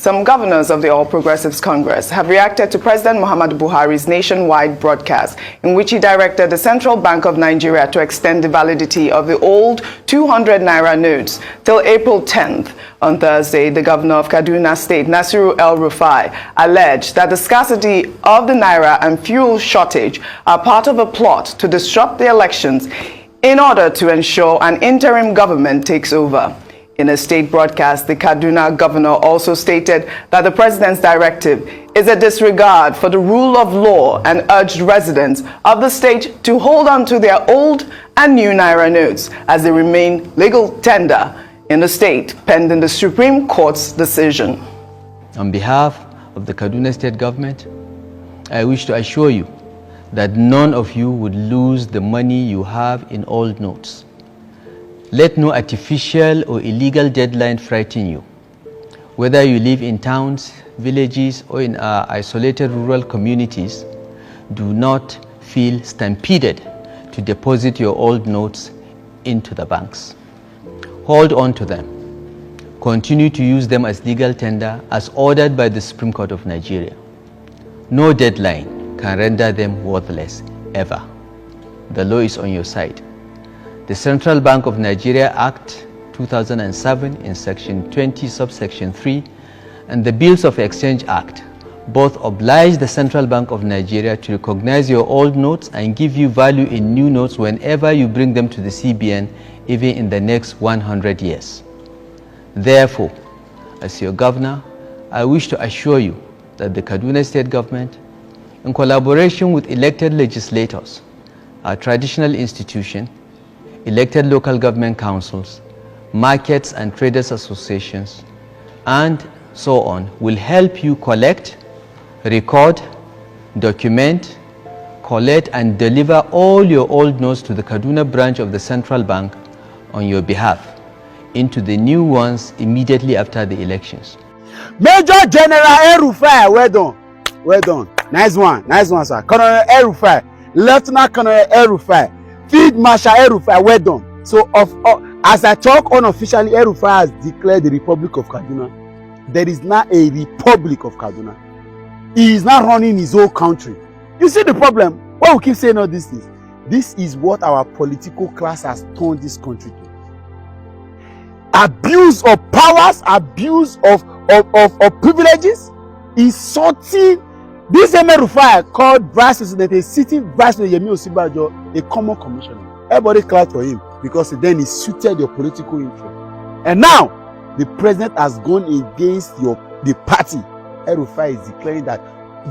some governors of the All Progressives Congress have reacted to President Muhammadu Buhari's nationwide broadcast in which he directed the Central Bank of Nigeria to extend the validity of the old 200 naira notes till April 10th. On Thursday, the governor of Kaduna State, Nasiru El-Rufai, alleged that the scarcity of the naira and fuel shortage are part of a plot to disrupt the elections in order to ensure an interim government takes over. In a state broadcast, the Kaduna governor also stated that the president's directive is a disregard for the rule of law and urged residents of the state to hold on to their old and new naira notes as they remain legal tender in the state pending the Supreme Court's decision. On behalf of the Kaduna State government, I wish to assure you that none of you would lose the money you have in old notes. Let no artificial or illegal deadline frighten you. Whether you live in towns, villages, or in our isolated rural communities, do not feel stampeded to deposit your old notes into the banks. Hold on to them. Continue to use them as legal tender as ordered by the Supreme Court of Nigeria. No deadline can render them worthless, ever. The law is on your side. The Central Bank of Nigeria Act 2007 in Section 20, subsection 3, and the Bills of Exchange Act both oblige the Central Bank of Nigeria to recognize your old notes and give you value in new notes whenever you bring them to the CBN, even in the next 100 years. Therefore, as your governor, I wish to assure you that the Kaduna State government, in collaboration with elected legislators, our traditional institution, elected local government councils, markets and traders associations, and so on, will help you collect, record, document, collect and deliver all your old notes to the Kaduna branch of the Central Bank on your behalf into the new ones immediately after the elections. Major General El-Rufai, well done. Well done. Nice one, sir. Colonel El-Rufai, Lieutenant Colonel El-Rufai, Field Marshal El-Rufai, well done. So, as I talk unofficially, El-Rufai has declared the Republic of Kaduna. There is now a Republic of Kaduna. He is not running his own country. You see the problem? Why we keep saying all these things? This is what our political class has turned this country to. Abuse of powers, abuse of privileges, insulting. This El-Rufai called Vice President, a sitting Vice President Yemi Osinbajo, a common commissioner. Everybody clapped for him because then he suited your political interest. And now, the president has gone against the party. El-Rufai is declaring that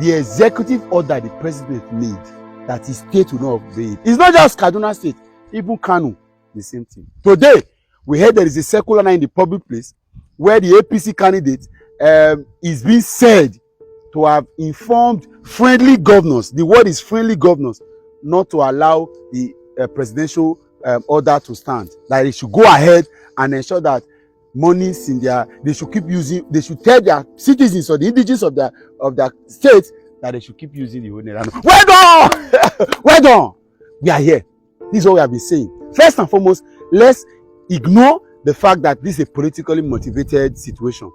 the executive order the president made, that his state will not obey it. It's not just Kaduna State, even Kano, the same thing. Today, we heard there is a circular now in the public place where the APC candidate is being said to have informed friendly governors, the word is friendly governors, not to allow the presidential order to stand. That they should go ahead and ensure that monies in they should keep using, they should tell their citizens or the indigenous of their states that they should keep using the old naira. Well done! Well done! We are here. This is what we have been saying. First and foremost, let's ignore the fact that this is a politically motivated situation.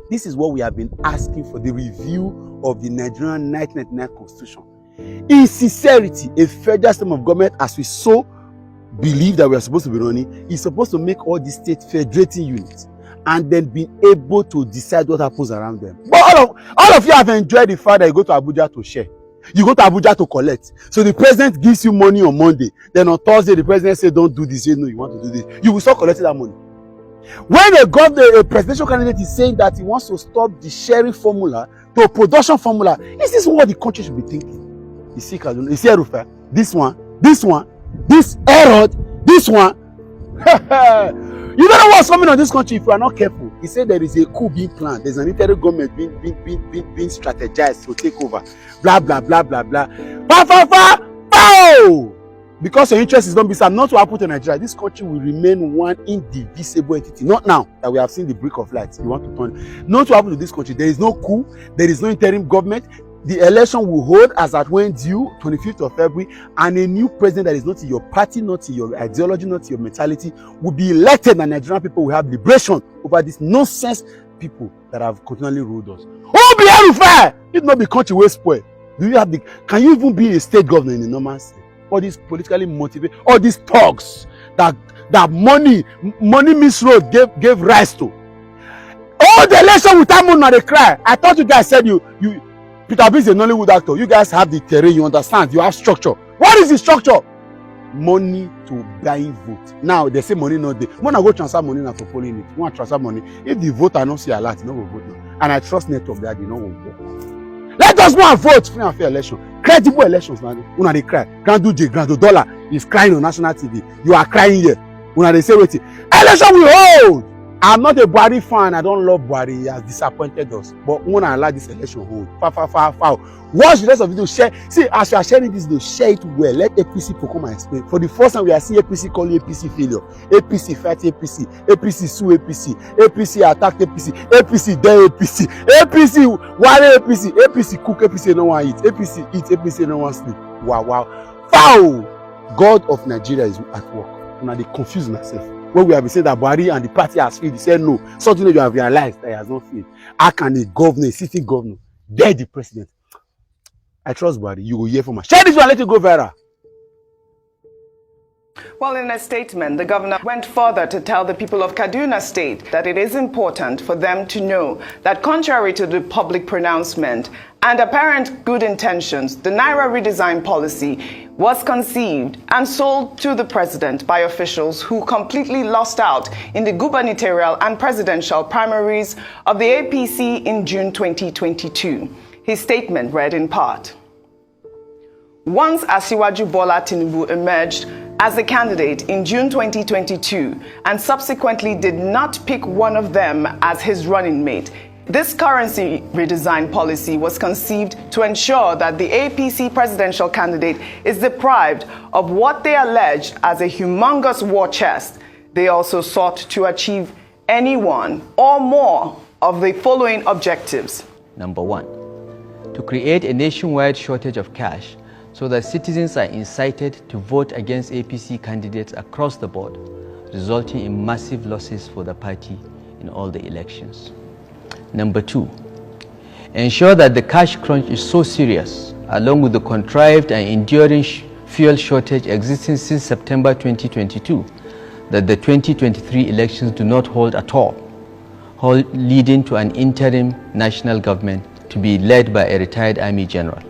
This is what we have been asking for, the review of the Nigerian 1999 Constitution. In sincerity, a federal system of government, as we so believe that we are supposed to be running, is supposed to make all these state federating units and then be able to decide what happens around them. But all of you have enjoyed the fact that you go to Abuja to share. You go to Abuja to collect. So the president gives you money on Monday. Then on Thursday, the president says, don't do this. You know, you want to do this. You will start collecting that money. When a presidential candidate is saying that he wants to stop the sharing formula to a production formula, is this what the country should be thinking? You see, you see El-Rufai, this one, this Herod, this one. You don't know what's coming on this country if you are not careful. He said there is a coup being planned. There's an interim government being strategized to take over. Blah, blah, blah, blah, blah. Pow! Because your interest is not be served, not to happen to Nigeria. This country will remain one indivisible entity. Not now that we have seen the break of light. You want to turn. Not to happen to this country. There is no coup. There is no interim government. The election will hold as at when due, 25th of February, and a new president that is not in your party, not in your ideology, not in your mentality, will be elected, and Nigerian people will have liberation over this nonsense people that have continually ruled us. Who be El-Rufai? It not be country wey spoil. Do you have the? Can you even be a state governor in a normal state? All these politically motivated, all these thugs that money Miss Road gave rise to. All the election without money, they cry. I thought you guys said you Peter Obi is a Nollywood actor. You guys have the terrain. You understand? You have structure. What is the structure? Money to buy vote. Now they say money not there. When I go transfer money now for polling it, want to transfer money. If the voter not see a lot, no go vote now. And I trust network that they no go vote. Let us go and vote free and fair election. Credible elections now. Una they cry. Grandu J, Grandu Dollar is crying on national TV. You are crying here. Una they say wait. Election we hold. I'm not a Buhari fan. I don't love Buhari. He has disappointed us. But when I allow this election hold, far. Watch the rest of the video. Share. See, as you are sharing this video, share it well. Let APC come and explain. For the first time, we are seeing APC calling APC failure. APC fight APC. APC sue APC. APC attack APC. APC dare APC. APC worry APC. APC cook APC no one eat. APC eat APC no one sleep. Wow. Foul! God of Nigeria is at work. Now they confuse myself. When we have been saying that Buhari and the party has failed, he said no. Suddenly you have realized that he has not failed. How can a governor, a sitting governor, dare the president? I trust Buhari. You will hear from us. Share this one, let it go viral. Well, in a statement, the governor went further to tell the people of Kaduna State that it is important for them to know that contrary to the public pronouncement and apparent good intentions, the Naira redesign policy was conceived and sold to the president by officials who completely lost out in the gubernatorial and presidential primaries of the APC in June 2022. His statement read in part: once Asiwaju Bola Tinubu emerged as a candidate in June 2022 and subsequently did not pick one of them as his running mate, this currency redesign policy was conceived to ensure that the APC presidential candidate is deprived of what they alleged as a humongous war chest. They also sought to achieve any one or more of the following objectives. Number one, to create a nationwide shortage of cash so that citizens are incited to vote against APC candidates across the board, resulting in massive losses for the party in all the elections. Number two, ensure that the cash crunch is so serious, along with the contrived and enduring fuel shortage existing since September 2022, that the 2023 elections do not hold at all, leading to an interim national government to be led by a retired army general.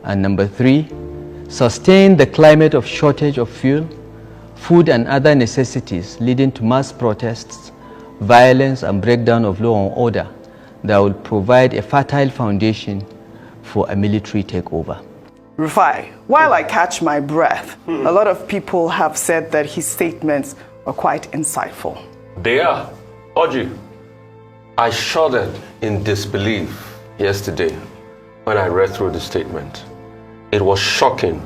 And number three, sustain the climate of shortage of fuel, food and other necessities, leading to mass protests, violence and breakdown of law and order that will provide a fertile foundation for a military takeover. Rufai, while I catch my breath, a lot of people have said that his statements are quite insightful. They are. Oji, I shuddered in disbelief yesterday when I read through the statement. It was shocking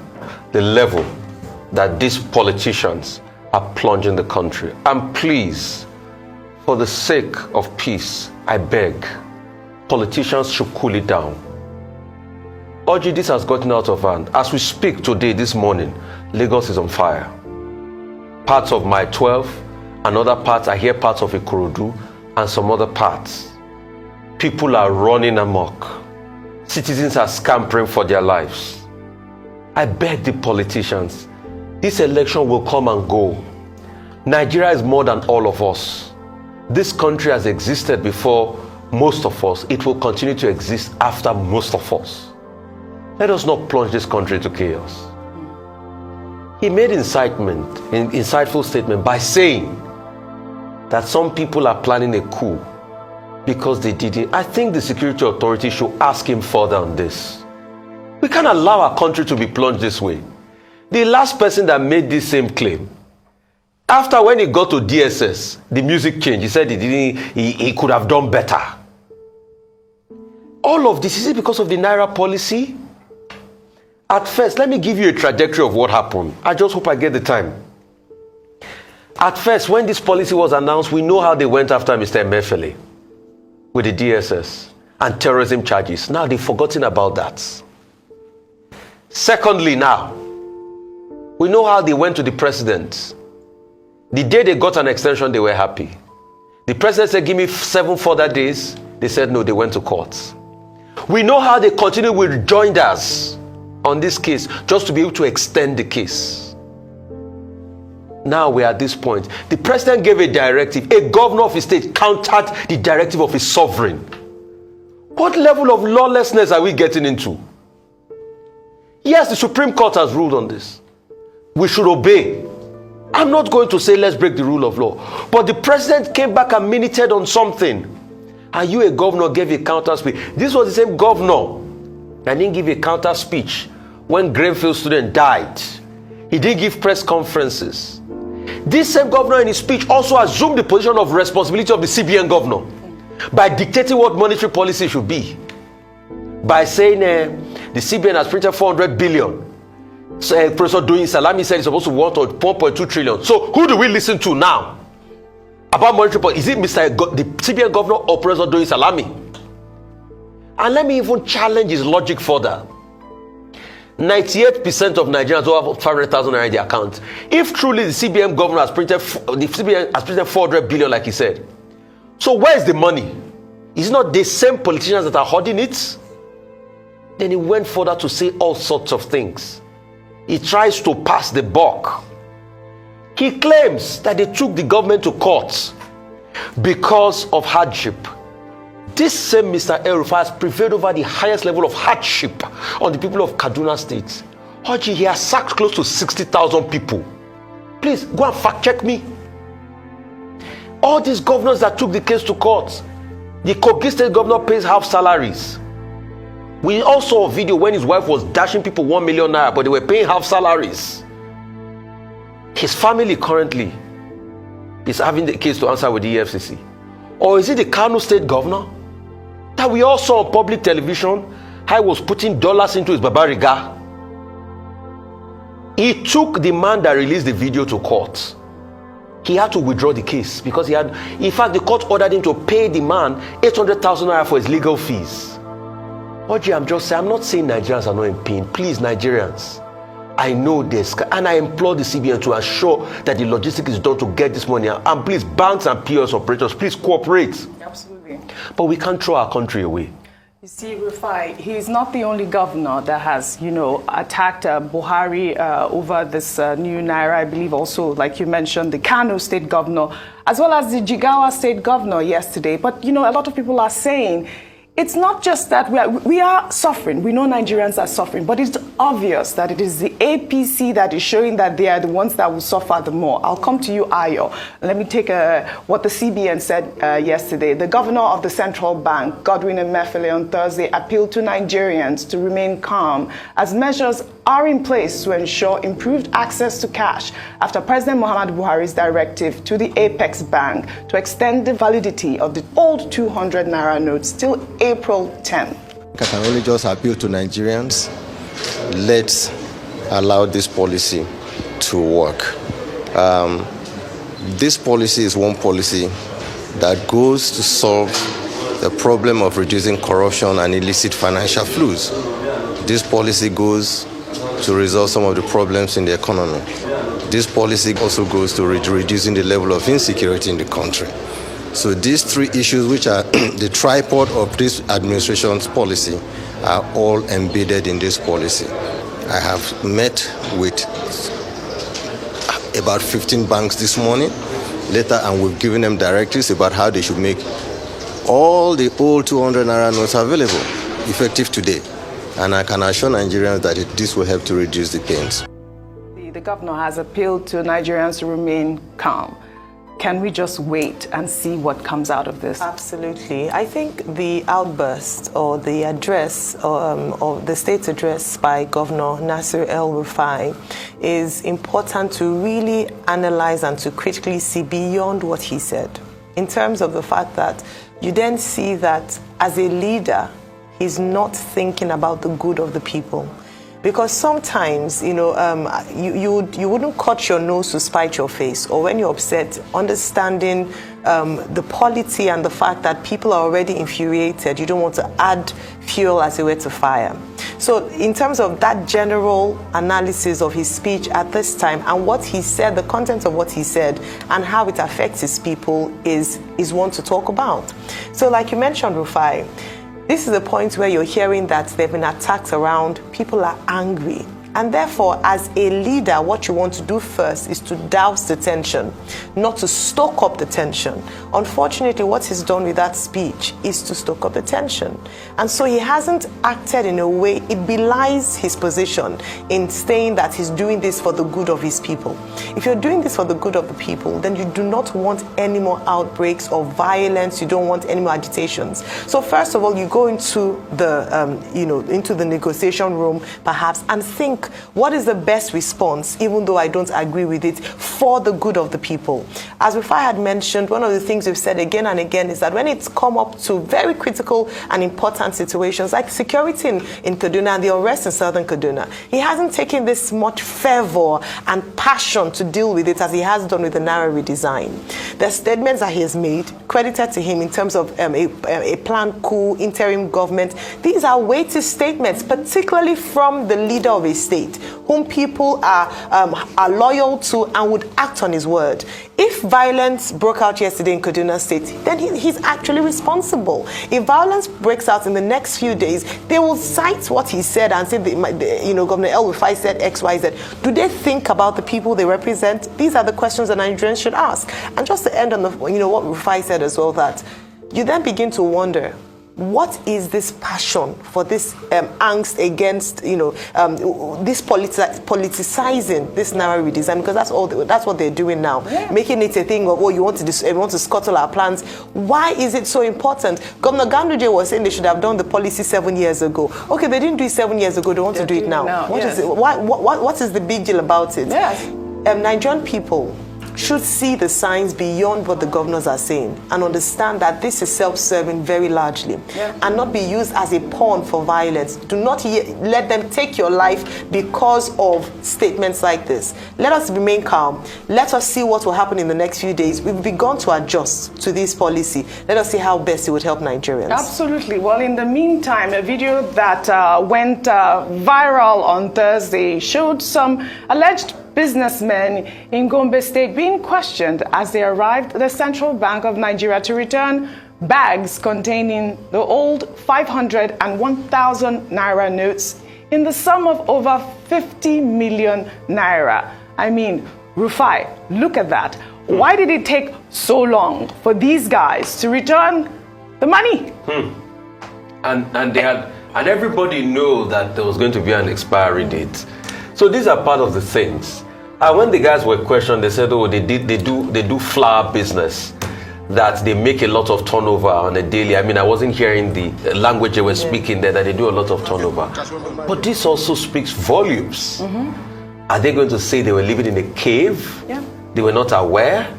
the level that these politicians are plunging the country. And please, for the sake of peace, I beg, politicians should cool it down. Oji, this has gotten out of hand. As we speak today, this morning, Lagos is on fire. Parts of Mile 12, and other parts, I hear parts of Ikorodu, and some other parts. People are running amok. Citizens are scampering for their lives. I beg the politicians, this election will come and go. Nigeria is more than all of us. This country has existed before most of us. It will continue to exist after most of us. Let us not plunge this country into chaos. He made an insightful statement by saying that some people are planning a coup because they didn't. I think the security authority should ask him further on this. We can't allow our country to be plunged this way. The last person that made this same claim, after when he got to DSS, the music changed. He said he could have done better. All of this, is it because of the Naira policy? At first, let me give you a trajectory of what happened. I just hope I get the time. At first, when this policy was announced, we know how they went after Mr. Emefiele with the DSS and terrorism charges. Now they've forgotten about that. Secondly, now, we know how they went to the president. The day they got an extension, they were happy. The president said, give me 7 further days. They said no, they went to court. We know how they continued with rejoinders on this case just to be able to extend the case. Now we're at this point. The president gave a directive. A governor of his state countered the directive of his sovereign. What level of lawlessness are we getting into? Yes, the Supreme Court has ruled on this. We should obey. I'm not going to say let's break the rule of law. But the president came back and minuted on something. And you, a governor, gave a counter speech. This was the same governor that didn't give a counter speech when Grenfell student died. He didn't give press conferences. This same governor in his speech also assumed the position of responsibility of the CBN governor by dictating what monetary policy should be. By saying the CBN has printed 400 billion. So, Professor Doyin Salami said it's supposed to want 1.2 trillion. So who do we listen to now about monetary policy? Is it the CBN governor or Professor Doyin Salami? And let me even challenge his logic further. 98% of Nigerians who have 500,000 naira in their account. If truly the CBN governor has printed 400 billion like he said, so where is the money? Is it not the same politicians that are hoarding it? Then he went further to say all sorts of things. He tries to pass the buck. He claims that they took the government to court because of hardship. This same Mr. El-Rufai has prevailed over the highest level of hardship on the people of Kaduna State. Oji, he has sacked close to 60,000 people. Please, go and fact check me. All these governors that took the case to court, the Kogi State governor pays half salaries. We all saw a video when his wife was dashing people 1 million naira, but they were paying half salaries. His family currently is having the case to answer with the EFCC. Or is it the Kano State governor that we all saw on public television how he was putting dollars into his babariga? He took the man that released the video to court. He had to withdraw the case because he had, in fact, the court ordered him to pay the man 800,000 naira for his legal fees. Oji, I'm not saying Nigerians are not in pain. Please, Nigerians, I know this, and I implore the CBN to assure that the logistics is done to get this money out. And please, banks and POS operators, please cooperate. Absolutely. But we can't throw our country away. You see, Rufai, he's not the only governor that has, attacked Buhari over this new Naira. I believe also, like you mentioned, the Kano State governor, as well as the Jigawa State governor yesterday. But, a lot of people are saying it's not just that we are suffering. We know Nigerians are suffering, but it's obvious that it is the APC that is showing that they are the ones that will suffer the more. I'll come to you, Ayo. Let me take what the CBN said yesterday. The governor of the central bank, Godwin Emefiele, on Thursday appealed to Nigerians to remain calm as measures are in place to ensure improved access to cash after President Muhammadu Buhari's directive to the Apex Bank to extend the validity of the old 200 Naira notes till April 10th. I can only just appeal to Nigerians. Let's allow this policy to work. This policy is one policy that goes to solve the problem of reducing corruption and illicit financial flows. This policy goes to resolve some of the problems in the economy. This policy also goes to reducing the level of insecurity in the country. So these three issues, which are the tripod of this administration's policy, are all embedded in this policy. I have met with about 15 banks this morning, later, and we've given them directives about how they should make all the old 200 Naira notes available, effective today. And I can assure Nigerians that this will help to reduce the pains. The governor has appealed to Nigerians to remain calm. Can we just wait and see what comes out of this? Absolutely. I think the outburst or the address or the state's address by Governor Nasir El-Rufai is important to really analyze and to critically see beyond what he said. In terms of the fact that you then see that as a leader, he's not thinking about the good of the people. Because sometimes, you wouldn't cut your nose to spite your face, or when you're upset, understanding the polity and the fact that people are already infuriated. You don't want to add fuel, as it were, to fire. So in terms of that general analysis of his speech at this time and what he said, the content of what he said and how it affects his people is one to talk about. So like you mentioned, Rufai, this is a point where you're hearing that there have been attacks around, people are angry. And therefore, as a leader, what you want to do first is to douse the tension, not to stoke up the tension. Unfortunately, what he's done with that speech is to stoke up the tension. And so he hasn't acted in a way, it belies his position in saying that he's doing this for the good of his people. If you're doing this for the good of the people, then you do not want any more outbreaks of violence, you don't want any more agitations. So first of all, you go into the, into the negotiation room, perhaps, and think, what is the best response, even though I don't agree with it, for the good of the people? As Rufai had mentioned, one of the things we've said again and again is that when it's come up to very critical and important situations like security in Kaduna and the arrest in southern Kaduna, he hasn't taken this much fervor and passion to deal with it as he has done with the Naira redesign. The statements that he has made, credited to him in terms of a planned coup, interim government, these are weighty statements, particularly from the leader of a state, whom people are loyal to and would act on his word. If violence broke out yesterday in Kaduna State, then he's actually responsible. If violence breaks out in the next few days, they will cite what he said and say, Governor El-Rufai said X, Y, Z. Do they think about the people they represent? These are the questions that Nigerians should ask. And just to end on what Rufai said as well, that you then begin to wonder, what is this passion for this angst against, this politicizing this Naira redesign? Because that's what they're doing now, making it a thing of, you want to scuttle our plans. Why is it so important? Governor Ganduje was saying they should have done the policy 7 years ago. Okay, they didn't do it 7 years ago. They want to do it now. What is it? What is the big deal about it? Yes. Nigerian people should see the signs beyond what the governors are saying and understand that this is self-serving very largely and not be used as a pawn for violence. Do not let them take your life because of statements like this. Let us remain calm. Let us see what will happen in the next few days. We've begun to adjust to this policy. Let us see how best it would help Nigerians. Absolutely. Well, in the meantime, a video that went viral on Thursday showed some alleged businessmen in Gombe State being questioned as they arrived at the Central Bank of Nigeria to return bags containing the old 500 and 1,000 Naira notes in the sum of over 50 million Naira. I mean, Rufai, look at that. Why did it take so long for these guys to return the money? And everybody knew that there was going to be an expiry date. So these are part of the things. And when the guys were questioned, they said, they do flour business, that they make a lot of turnover on a daily. I mean, I wasn't hearing the language they were speaking there, that they do a lot of turnover. But this also speaks volumes. Are they going to say they were living in a cave? They were not aware?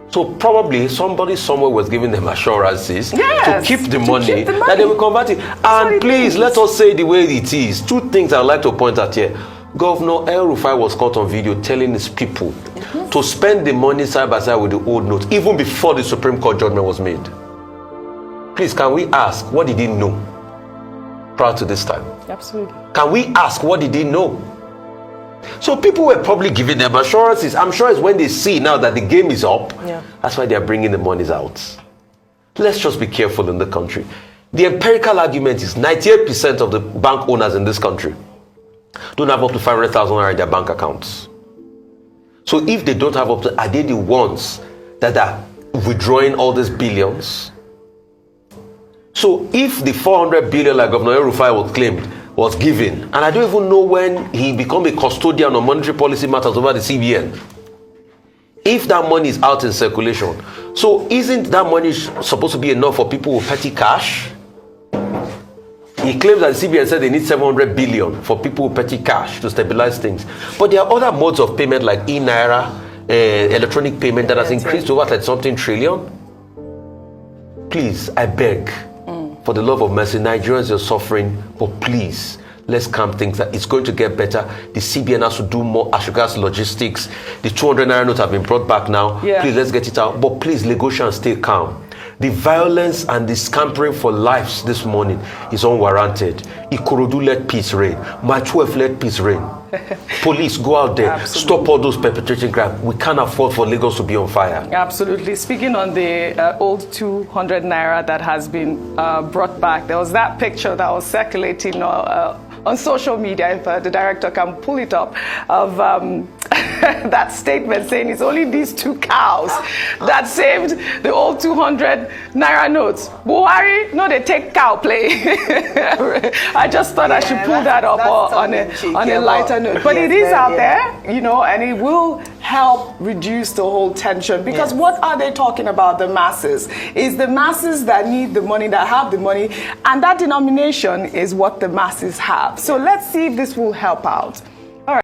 So probably somebody somewhere was giving them assurances to keep the money, that they will convert it. And please, let us say the way it is. Two things I'd like to point out here. Governor El-Rufai was caught on video telling his people to spend the money side by side with the old notes, even before the Supreme Court judgment was made. Please, can we ask, what did he know prior to this time? Absolutely. Can we ask, what did he know? So people were probably giving them assurances. I'm sure it's when they see now that the game is up, that's why they're bringing the monies out. Let's just be careful in the country. The empirical argument is 98% of the bank owners in this country don't have up to 500,000 naira in their bank accounts. So if they don't have up to, are they the ones that are withdrawing all these billions? So if the 400 billion like Governor El-Rufai was claimed was given, and I don't even know when he became a custodian of monetary policy matters over the CBN, if that money is out in circulation, so isn't that money supposed to be enough for people with petty cash? He claims that the CBN said they need 700 billion for people with petty cash to stabilize things. But there are other modes of payment like e-Naira, electronic payment that has increased to over like something trillion. Please, I beg, for the love of mercy, Nigerians are suffering, but please, Let's calm things down. It's going to get better. The CBN has to do more as regards logistics. The 200 naira notes have been brought back now. Yeah. Please, let's get it out. But please, Lagos and stay calm. The violence and the scampering for lives this morning is unwarranted. Ikorodu, let peace reign. My 12, let peace reign. Police, go out there. Absolutely. Stop all those perpetrating crime. We can't afford for Lagos to be on fire. Absolutely. Speaking on the old 200 naira that has been brought back, there was that picture that was circulating on social media, if the director can pull it up, of that statement saying it's only these 2 cows that saved the old 200 naira notes. Buhari, no, they take cow play. I just thought I should pull that up on a lighter note. But it is out there, you know, and it will help reduce the whole tension. Because what are they talking about, the masses? It's the masses that need the money, that have the money, and that denomination is what the masses have. So let's see if this will help out.